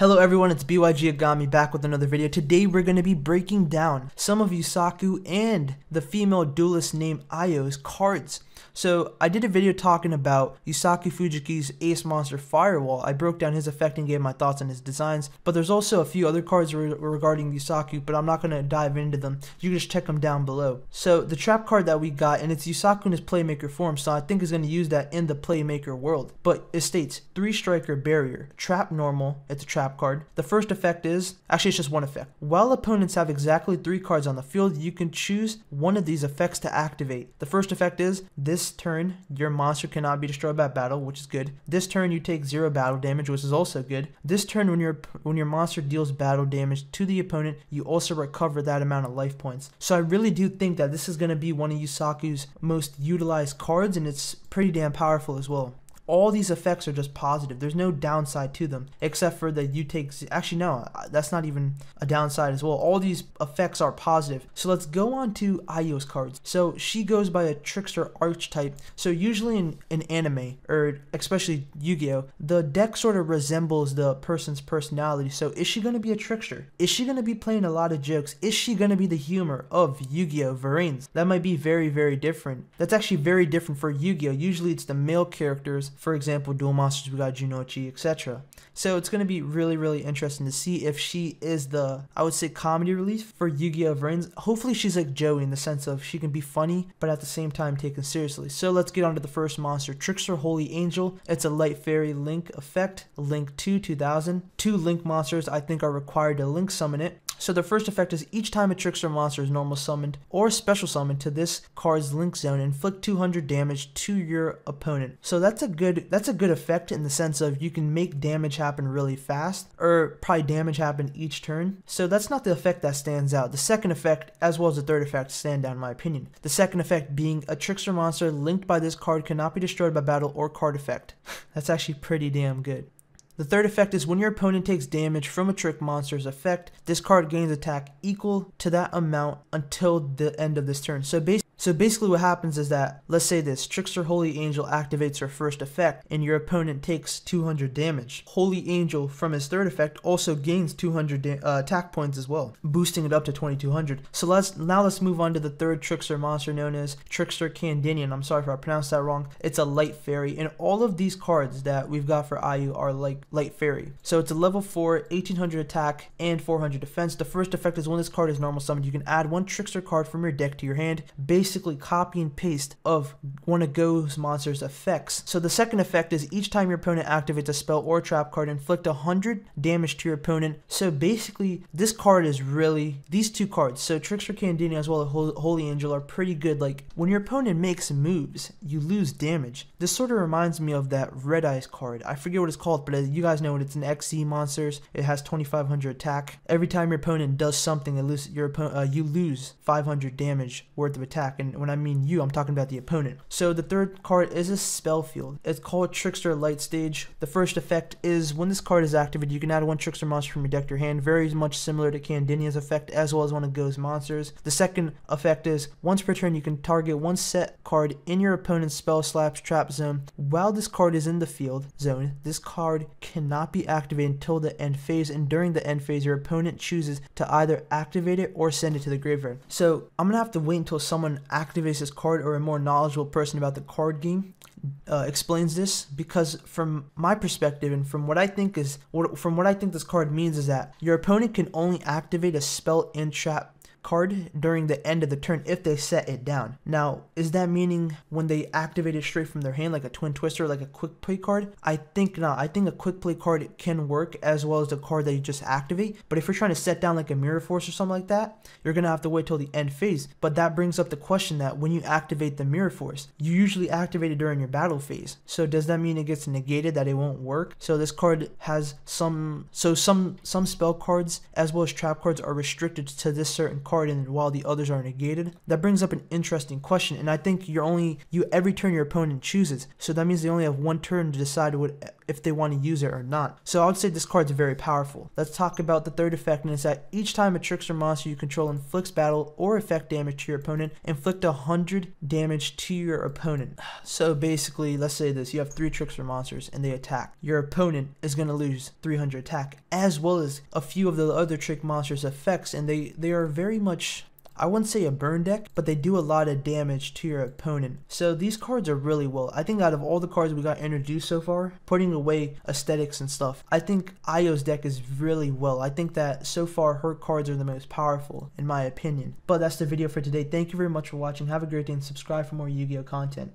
Hello everyone, it's BYG Agami back with another video. Today we're going to be breaking down some of Yusaku and the female duelist named Ayo's cards. So I did a video talking about Yusaku Fujiki's Ace Monster Firewall. I broke down his effect and gave my thoughts on his designs, but there's also a few other cards regarding Yusaku, but I'm not going to dive into them. You can just check them down below. So the trap card that we got, and it's Yusaku in his Playmaker form, so I think is going to use that in the Playmaker world. But it states 3 striker barrier, trap normal, it's a trap card. The first effect is, actually it's just one effect. While opponents have exactly 3 cards on the field, you can choose one of these effects to activate. The first effect is, this turn your monster cannot be destroyed by battle, which is good. This turn you take 0 battle damage, which is also good. This turn when your monster deals battle damage to the opponent, you also recover that amount of life points. So I really do think that this is going to be one of Yusaku's most utilized cards, and it's pretty damn powerful as well. All these effects are just positive. There's no downside to them, except for that you take, actually no, that's not even a downside as well. All these effects are positive. So let's go on to Ayo's cards. So she goes by a trickster archetype. So usually in anime, or especially Yu-Gi-Oh, the deck sort of resembles the person's personality. So is she going to be a trickster? Is she going to be playing a lot of jokes? Is she going to be the humor of Yu-Gi-Oh VRAINS? That might be very, very different. That's actually very different for Yu-Gi-Oh. Usually it's the male characters. For example, Duel Monsters, we got Junochi, etc. So it's going to be really, really interesting to see if she is the, I would say, comedy relief for Yu-Gi-Oh! VRAINS. Hopefully she's like Joey in the sense of she can be funny, but at the same time taken seriously. So let's get on to the first monster, Trickster Holy Angel. It's a Light Fairy Link effect, Link 2, 2000. 2 Link monsters I think are required to Link summon it. So the first effect is each time a trickster monster is normal summoned or special summoned to this card's link zone, inflict 200 damage to your opponent. So that's a good effect in the sense of you can make damage happen really fast, or probably damage happen each turn. So that's not the effect that stands out. The second effect, as well as the third effect, stand out in my opinion. The second effect being a trickster monster linked by this card cannot be destroyed by battle or card effect. That's actually pretty damn good. The third effect is when your opponent takes damage from a trick monster's effect, this card gains attack equal to that amount until the end of this turn. So basically what happens is that, let's say this, Trickster Holy Angel activates her first effect and your opponent takes 200 damage. Holy Angel from his third effect also gains 200 attack points as well, boosting it up to 2200. So now let's move on to the third trickster monster known as Trickster Candinian. I'm sorry if I pronounced that wrong. It's a light fairy, and all of these cards that we've got for Ayu are like light fairy. So it's a level 4, 1800 attack, and 400 defense. The first effect is when this card is normal summoned, you can add 1 trickster card from your deck to your hand. Basically copy and paste of one of Go's monster's effects. So the second effect is each time your opponent activates a spell or trap card, inflict 100 damage to your opponent. So basically this card is really, these 2 cards, so Trickster Candini as well as Holy Angel, are pretty good. Like when your opponent makes moves, you lose damage. This sort of reminds me of that Red Eyes card. I forget what it's called, but you guys know it. It's an XC monsters. It has 2500 attack. Every time your opponent does something, you lose 500 damage worth of attack. And when I mean you, I'm talking about the opponent. So the third card is a spell field. It's called Trickster Light Stage. The first effect is when this card is activated, you can add 1 trickster monster from your deck to your hand, very much similar to Candinia's effect as well as one of Go's monsters. The second effect is once per turn you can target 1 set card in your opponent's spell / trap zone. While this card is in the field zone, this card cannot be activated until the end phase, and during the end phase your opponent chooses to either activate it or send it to the graveyard. So I'm gonna have to wait until someone activates this card, or a more knowledgeable person about the card game explains this, because from my perspective and from what I think this card means is that your opponent can only activate a spell and trap card during the end of the turn if they set it down. Now, is that meaning when they activate it straight from their hand, like a Twin Twister, like a quick play card? I think not. I think a quick play card can work as well as the card that you just activate, but if you're trying to set down like a Mirror Force or something like that, you're gonna have to wait till the end phase. But that brings up the question that when you activate the Mirror Force, you usually activate it during your battle phase. So does that mean it gets negated, that it won't work? So this card has some spell cards as well as trap cards are restricted to this certain card, and while the others are negated. That brings up an interesting question, and I think every turn your opponent chooses, so that means they only have 1 turn to decide if they want to use it or not. So I would say this card's very powerful. Let's talk about the third effect, and it's that each time a trickster monster you control inflicts battle or effect damage to your opponent, inflict 100 damage to your opponent. So basically, let's say this, you have 3 trickster monsters and they attack. Your opponent is going to lose 300 attack, as well as a few of the other trick monsters effects, and they are very much, I wouldn't say a burn deck, but they do a lot of damage to your opponent. So these cards are really well. I think out of all the cards we got introduced so far, putting away aesthetics and stuff, I think Ayo's deck is really well. I think that so far her cards are the most powerful in my opinion. But that's the video for today. Thank you very much for watching. Have a great day and subscribe for more Yu-Gi-Oh content.